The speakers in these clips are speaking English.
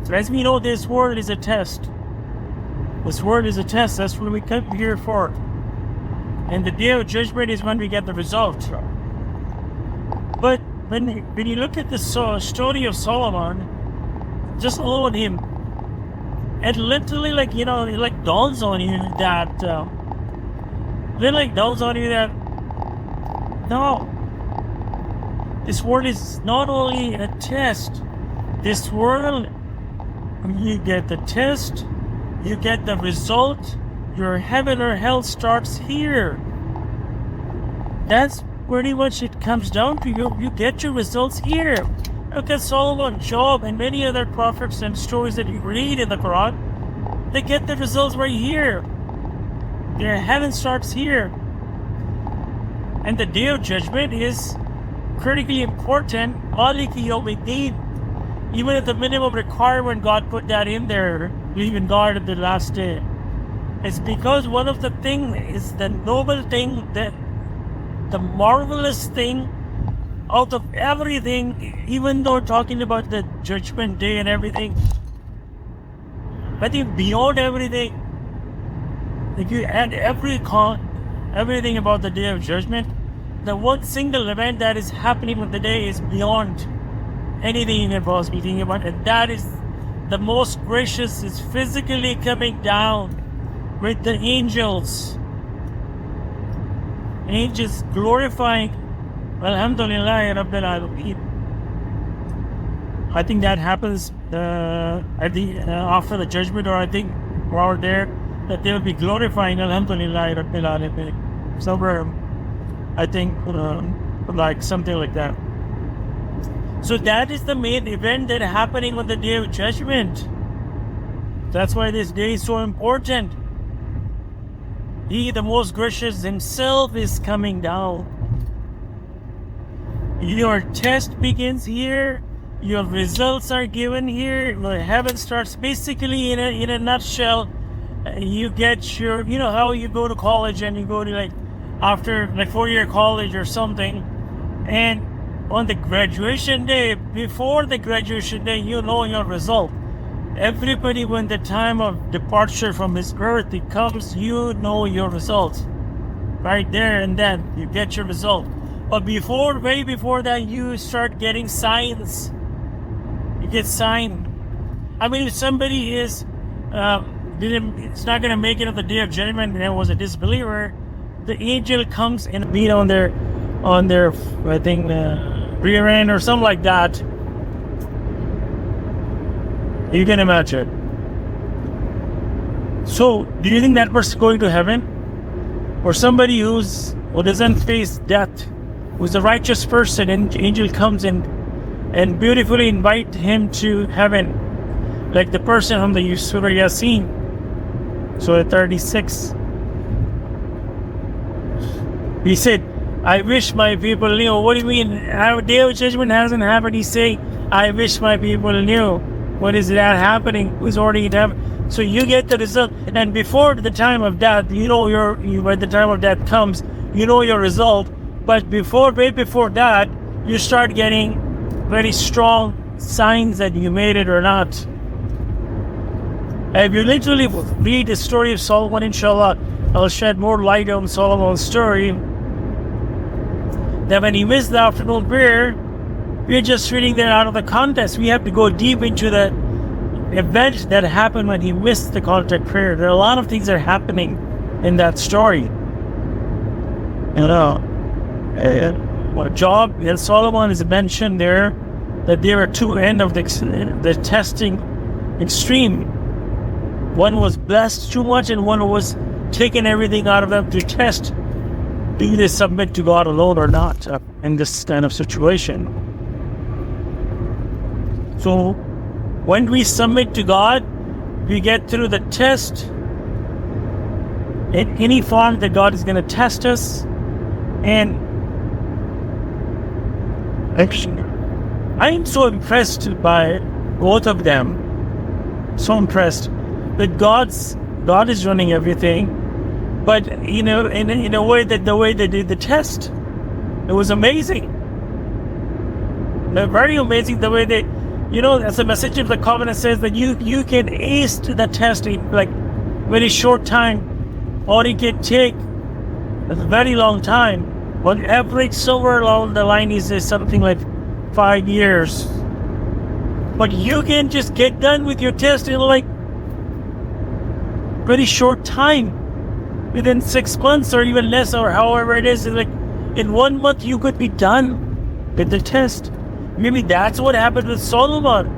So as we know, this world is a test. This world is a test. That's what we come here for. And the day of judgment is when we get the result. But when you look at the story of Solomon, just alone him, it literally it like dawns on you that no, this world is not only a test. This world, you get the test, you get the result. Your heaven or hell starts here. That's pretty much it comes down to. You get your results here. Look at Solomon, Job, and many other prophets and stories that you read in the Quran. They get the results right here. Their heaven starts here. And the day of judgment is critically important. Maliki Yawmiddin. Even at the minimum requirement, God put that in there. Believe in God at the last day. It's because one of the things is the noble thing, that the marvelous thing out of everything, even though talking about the judgment day and everything, but beyond everything, if you add everything about the day of judgment, the one single event that is happening on the day is beyond anything you can possibly think about, and that is the most gracious is physically coming down with the angels glorifying Alhamdulillah Rabbil Alameen. I think that happens after the judgment, or I think while there, that they will be glorifying Alhamdulillah Rabbil Alameen. Somewhere, I think, like something like that. So that is the main event that is happening on the day of judgment. That's why this day is so important. He, the most gracious himself, is coming down. Your test begins here. Your results are given here. The heaven starts. Basically, in a nutshell, you get your, how you go to college and you go to after 4-year college or something, and on the graduation day, before the graduation day, you know your result. Everybody, when the time of departure from this earth it comes, you know your results. Right there and then, you get your result. But way before that, you start getting signs. You get sign. I mean, if somebody is it's not going to make it on the day of judgment and was a disbeliever, the angel comes and beat on their I think rear end or something like that. You can imagine. So, do you think that person's going to heaven? Or somebody who doesn't face death, who's a righteous person, and angel comes and beautifully invite him to heaven, like the person from the Surah Yasin, Surah 36. He said, I wish my people knew. What do you mean? Our day of judgment hasn't happened. He say, I wish my people knew. What is that happening? Who's already in heaven? So you get the result. And before the time of death, when the time of death comes, you know your result. But way before that, you start getting very strong signs that you made it or not. If you literally read the story of Solomon, inshallah, I'll shed more light on Solomon's story. That when he missed the afternoon prayer, we're just reading that out of the context. We have to go deep into the event that happened when he missed the contact prayer. There are a lot of things that are happening in that story. Job and Solomon is mentioned there, that there were two ends of the testing extreme. One was blessed too much, and one was taking everything out of them to test, do they submit to God alone or not in this kind of situation. So when we submit to God, we get through the test in any form that God is going to test us. And actually, I am so impressed by both of them. So impressed that God is running everything. But in a way that the way they did the test, it was amazing. Very amazing the way as a message of the covenant says that you can ace the test in like very short time, or it can take a very long time. But average somewhere along the line is something like 5 years. But you can just get done with your test in like very short time, within 6 months or even less, or however it is. Like in 1 month you could be done with the test. Maybe that's what happened with Solomon.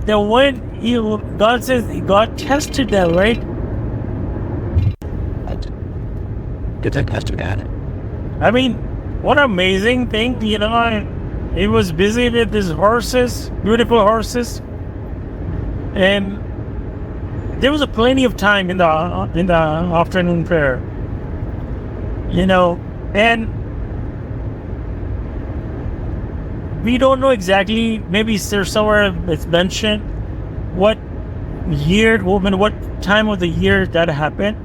That when God says God tested them, right? Did that test God? I mean, what an amazing thing, He was busy with his horses, beautiful horses, and there was plenty of time in the afternoon prayer, and we don't know exactly. Maybe there's somewhere it's mentioned what year, what time of the year that happened.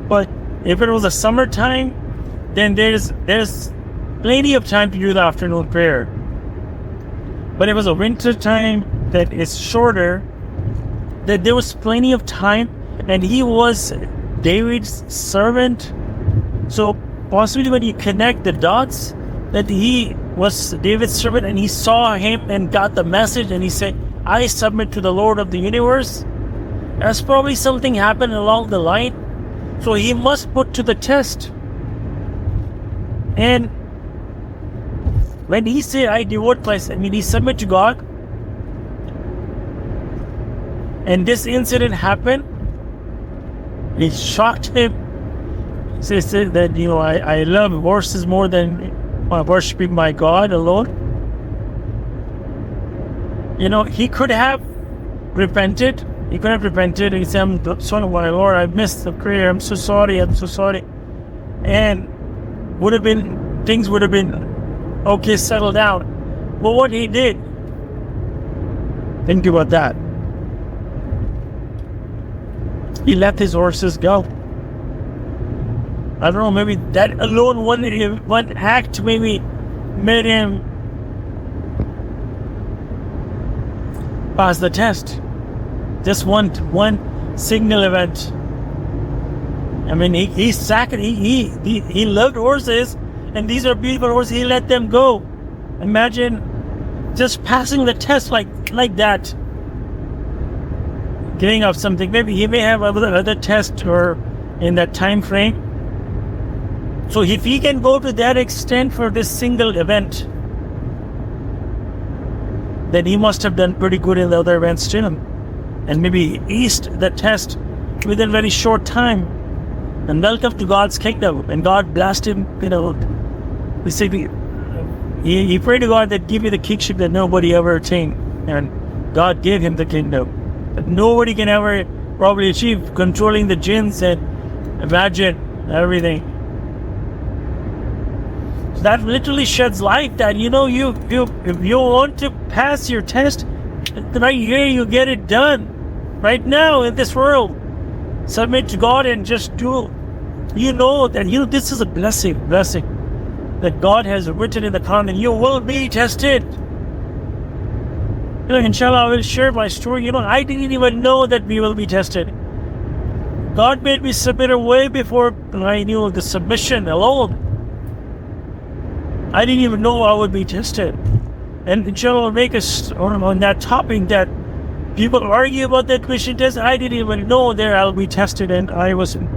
But if it was a summertime, then there's plenty of time to do the afternoon prayer. But if it was a winter time that is shorter, that there was plenty of time, and he was David's servant. So possibly when you connect the dots, that he was David's servant and he saw him and got the message and he said, I submit to the Lord of the universe. That's probably something happened along the line. So he must put to the test. And when he said, I devote myself, he submit to God. And this incident happened. It shocked him. He said that, I love horses more than worshiping my God alone. He could have repented. He could have repented. He said, I'm sorry, my Lord, I missed the prayer. I'm so sorry. And things would have been okay, settle down. But what he did, think about that. He let his horses go. I don't know, maybe that alone, one act maybe made him pass the test. Just one signal event. He loved horses, and these are beautiful horses. He let them go. Imagine just passing the test like that. Giving up something. Maybe he may have other test or in that time frame. So if he can go to that extent for this single event, then he must have done pretty good in the other events too. And maybe aced the test within a very short time. And welcome to God's kingdom. And God blessed him, we say he prayed to God that give me the kingship that nobody ever attained. And God gave him the kingdom that nobody can ever probably achieve, controlling the jinns and imagine everything. So that literally sheds light that, if you want to pass your test, right here you get it done. Right now in this world, submit to God and just do. That this is a blessing that God has written in the Quran, and you will be tested. Inshallah, I will share my story. I didn't even know that we will be tested. God made me submit way before I knew the submission alone. I didn't even know I would be tested. And inshallah, I'll make us on that topic that people argue about that admission test. I didn't even know that I'll be tested, and I wasn't.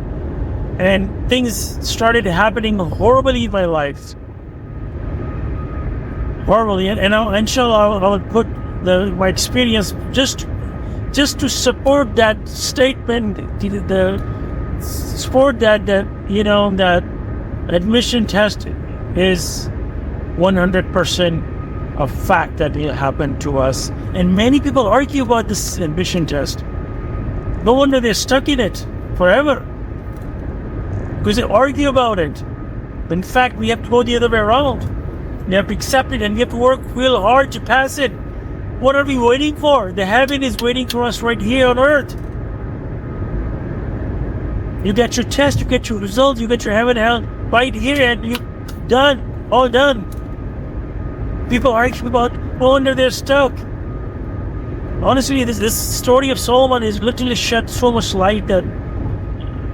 And things started happening horribly in my life. Horribly. And inshallah, I will put my experience just to support that statement, the support that that admission test is 100% a fact that it happened to us. And many people argue about this admission test. No wonder they're stuck in it forever, because they argue about it. But in fact, we have to go the other way around. We have to accept it, and we have to work real hard to pass it. What are we waiting for? The heaven is waiting for us right here on earth. You get your test, you get your results, you get your heaven hell right here, and you're done, all done. People argue about, oh, no, they're stuck. Honestly, this story of Solomon is literally shed so much light that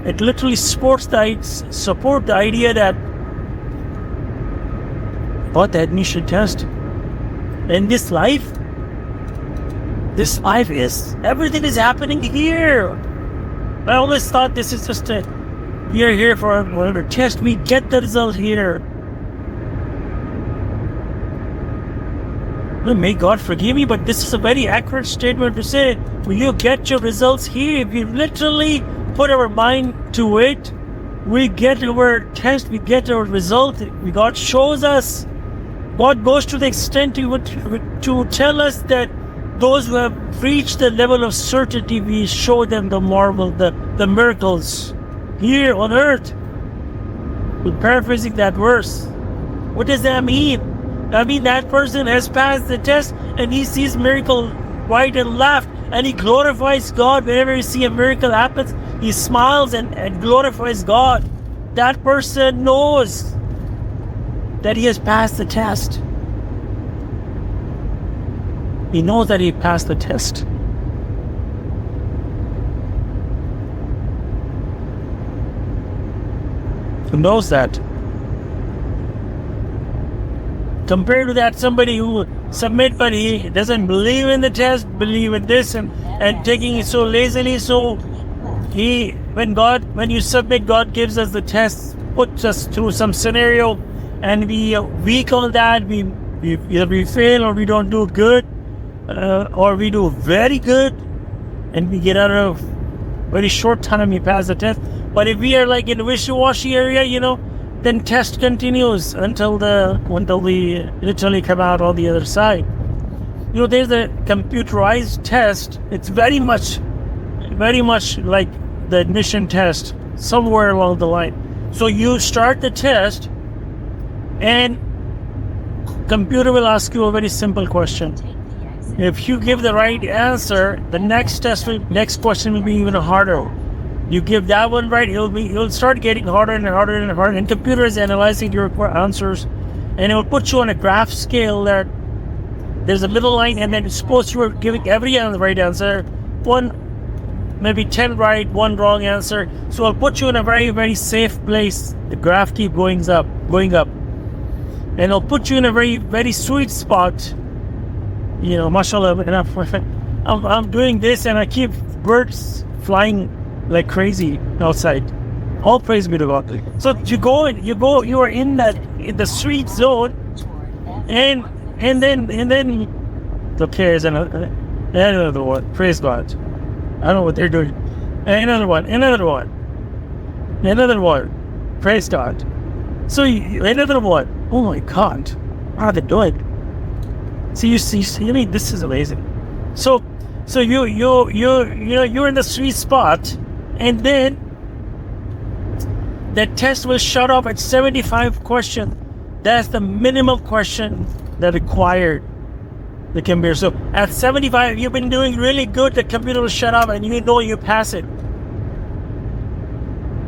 it literally support the idea that what the admission test in this life is everything is happening here. I always thought this is just we are here for whatever test, we get the result here. May God forgive me, but this is a very accurate statement to say, will you get your results here? If we literally put our mind to it, we get our test, we get our result. God shows us. God goes to the extent to tell us that those who have reached the level of certainty, we show them the marvel, the miracles here on earth. We're paraphrasing that verse. What does that mean? I mean, that person has passed the test and he sees miracle right and left, and he glorifies God. Whenever you see a miracle happens, he smiles and glorifies God. That person knows that he has passed the test. He knows that he passed the test. He knows that. Compared to that, somebody who submit but he doesn't believe in the test, believe in this and taking it so lazily. So when you submit, God gives us the test, puts us through some scenario, and we weak on that. We either we fail or we don't do good, or we do very good, and we get out of very short time. We pass the test. But if we are like in the wishy-washy area, then test continues until we literally come out on the other side. There's a computerized test. It's very much like the admission test somewhere along the line. So you start the test, and computer will ask you a very simple question. If you give the right answer, the next question will be even harder. You give that one right, it'll start getting harder and harder and harder. And computer is analyzing your answers, and it will put you on a graph scale that there's a middle line, and then suppose you were giving every right answer, maybe 10 right, 1 wrong answer. So I'll put you in a very, very safe place. The graph keep going up, and it'll put you in a very, very sweet spot. Mashallah, I'm doing this, and I keep birds flying like crazy outside. All praise be to God. So you are in the sweet zone, and then okay, is another one. Praise God. I don't know what they're doing. Another one. Praise God. So another one. Oh my God, what are they doing? See, I mean, this is amazing. So you're in the sweet spot. And then the test will shut off at 75 questions. That's the minimum question that required the computer. So at 75, you've been doing really good, the computer will shut off and you pass it.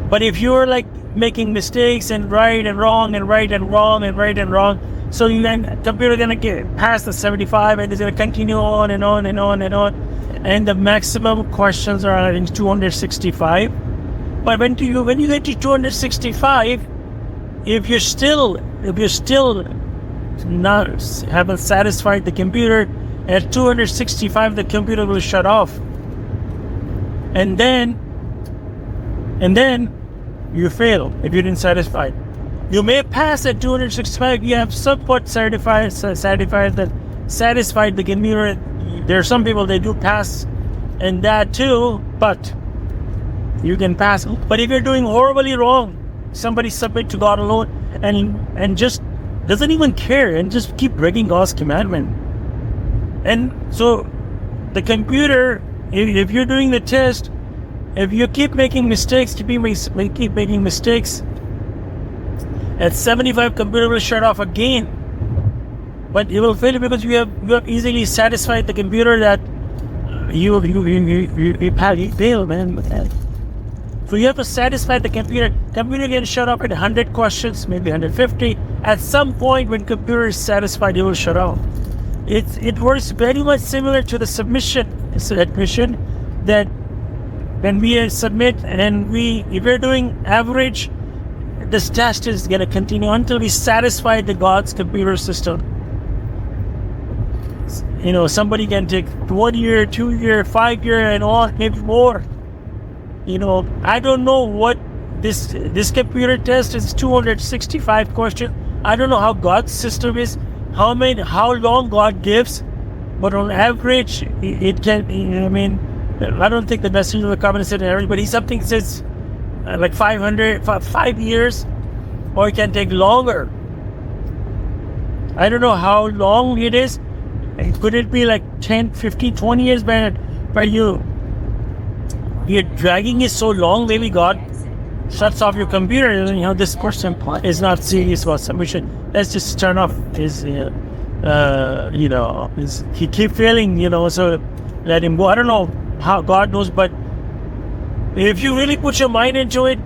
But if you're like making mistakes and right and wrong and right and wrong and right and wrong, so then the computer gonna get past the 75 and it's gonna continue on and on and on and on. And the maximum questions are I think 265. But when you get to 265, if you're still not haven't satisfied the computer, at 265 the computer will shut off. And then you fail if you didn't satisfy. You may pass at 265. You have somewhat satisfied the computer. There are some people, they do pass in that too, but you can pass. But if you're doing horribly wrong, somebody submit to God alone and just doesn't even care and just keep breaking God's commandment. And so the computer, if you're doing the test, if you keep making mistakes, keep making mistakes, at 75 computer will shut off again. But you will fail because you have easily satisfied the computer that you fail, man. So you have to satisfy the computer. Computer can shut off at 100 questions, maybe 150. At some point when computer is satisfied, it will shut off. It works very much similar to the submission. It's an admission that when we submit and if we're doing average, this test is going to continue until we satisfy the God's computer system. Somebody can take 1 year, 2 year, 5 year, and all, maybe more. I don't know what this computer test is. 265 questions. I don't know how God's system is, how long God gives, but on average, it can. I don't think the Messenger of the Covenant said everybody. Something says like 5 years, or it can take longer. I don't know how long it is. Could it be like 10, 15, 20 years by you're dragging it so long, maybe God shuts off your computer and this person is not serious about submission. Let's just turn off his he keep failing, so let him go. I don't know how, God knows, but if you really put your mind into it,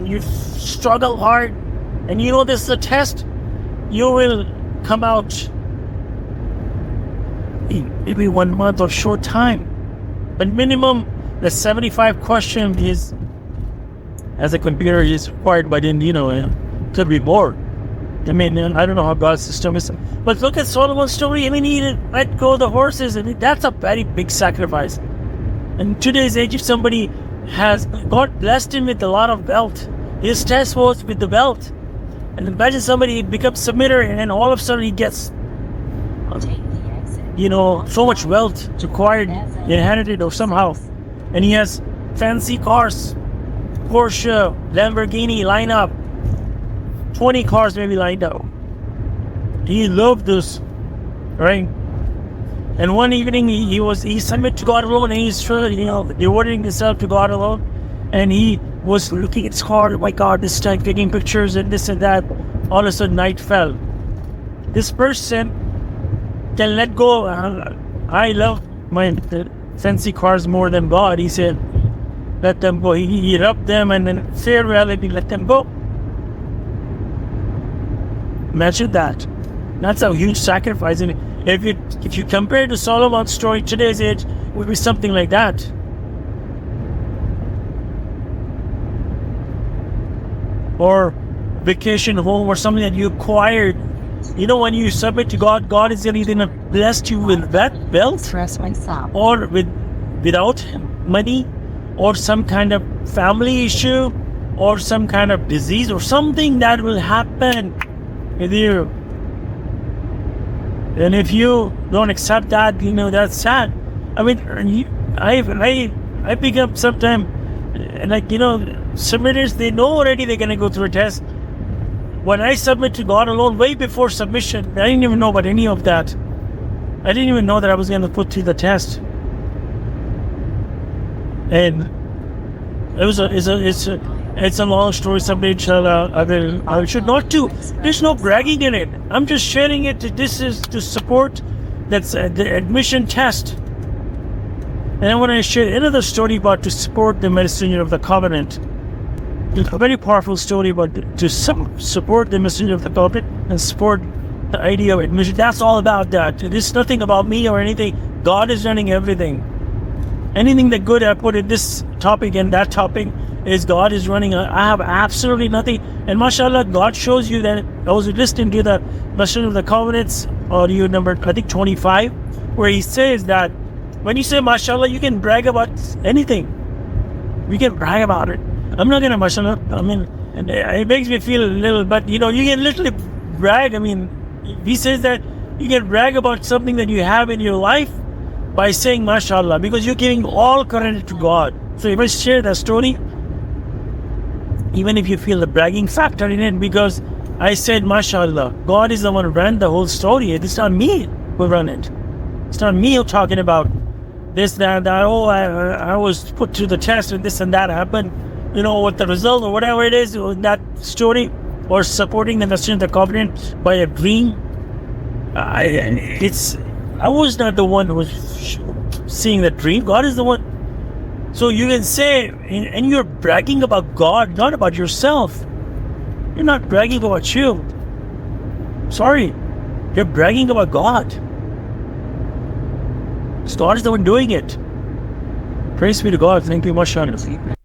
you struggle hard, and this is a test, you will come out in maybe 1 month or short time. But minimum, the 75 question is, as a computer, is required, but then, could be more. I don't know how God's system is. But look at Solomon's story. He let go of the horses, and that's a very big sacrifice. In today's age, if somebody God blessed him with a lot of wealth, his test was with the wealth. And imagine somebody becomes submitter, and then all of a sudden he gets, so much wealth acquired, inherited, or somehow. And he has fancy cars, Porsche, Lamborghini lined up, 20 cars maybe lined up. He loved this, right? And one evening he submitted to God alone, and he's devoting himself to God alone. And he was looking at his car. Oh my God, this time taking pictures and this and that. All of a sudden, night fell. This person can let go. I love my fancy cars more than God. He said, let them go. He rubbed them and then fair reality, let them go. Imagine that. That's a huge sacrifice. And if you compare to Solomon's story, today's age, it would be something like that. Or vacation home, or something that you acquired. When you submit to God, God is either going to bless you with that wealth, or without money, or some kind of family issue, or some kind of disease, or something that will happen with you. And if you don't accept that, that's sad. I pick up sometime, submitters, they know already they're going to go through a test. When I submit to God alone, way before submission, I didn't even know about any of that. I didn't even know that I was going to put through the test. And it's a long story. Someday, inshallah, I should not do. There's no bragging in it. I'm just sharing it. This is to support that's the admission test. And I want to share another story about to support the Messenger of the Covenant. A very powerful story about to support the Messenger of the Covenant and support the idea of admission. That's all about that. It is nothing about me or anything. God is running everything. Anything that good I put in this topic and that topic is God is running. I have absolutely nothing. And mashallah, God shows you that. I was listening to the Messenger of the Covenant's audio number, I think 25, where he says that when you say mashallah, you can brag about anything. You can brag about it. I'm not gonna mashallah. It makes me feel a little, but you can literally brag. He says that you can brag about something that you have in your life by saying mashallah, because you're giving all credit to God. So you must share that story, even if you feel the bragging factor in it, because I said mashallah. God is the one who ran the whole story. It's not me who run it. It's not me who talking about this, that. I was put through the test and this and that happened. What the result or whatever it is in that story, or supporting the Messenger of the Covenant by a dream. I was not the one who was seeing the dream. God is the one. So you can say, and you're bragging about God, not about yourself. You're not bragging about you. Sorry, you're bragging about God. God is the one doing it. Praise be to God. Thank you much, Sean.